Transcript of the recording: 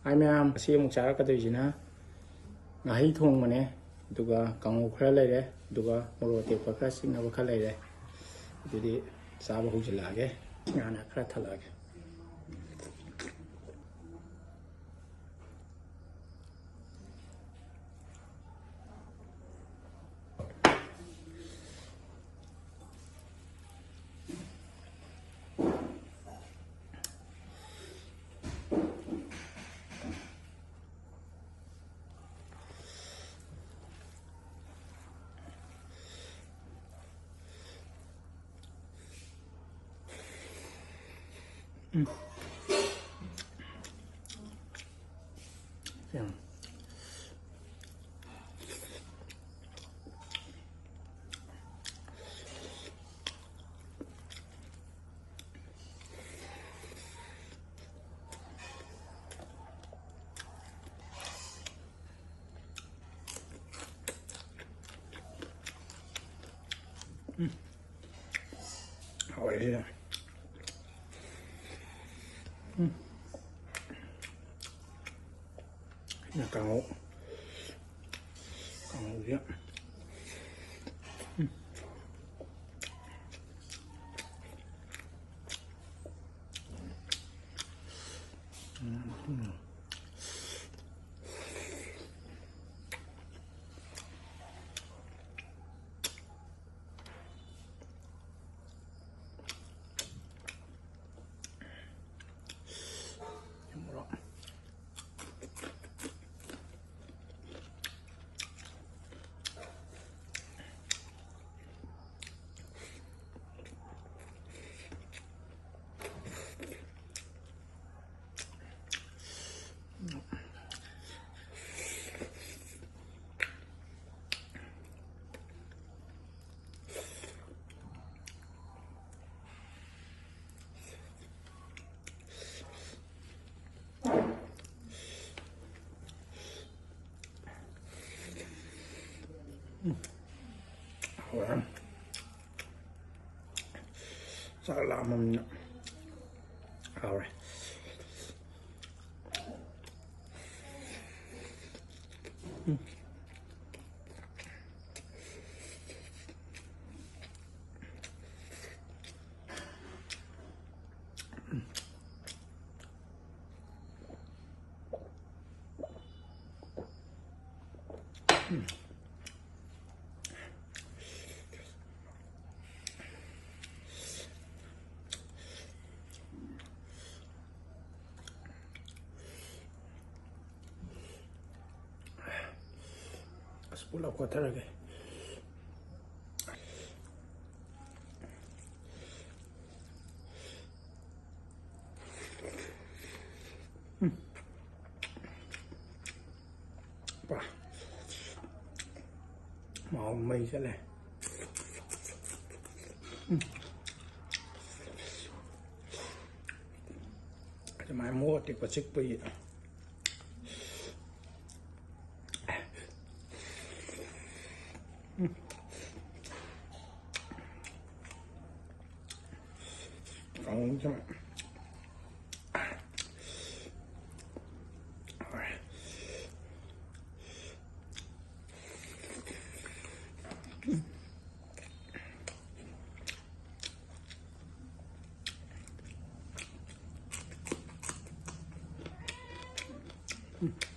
Hai mẹ xem một trái cái gì gì nè ngái thùng mà nè tụi còn một khá lấy đấy tụi một đồ tiệc khá xinh nào khá lấy đấy thì đi sao mà không chỉ là cái nhà này khá thật là cái hỏi đi nào là càng ngộ gì á sao làm mình rồi sepuluh kuarter lagi apa mau mày sẽ này mai mua thì có chiếc bì còn cho mày Mm.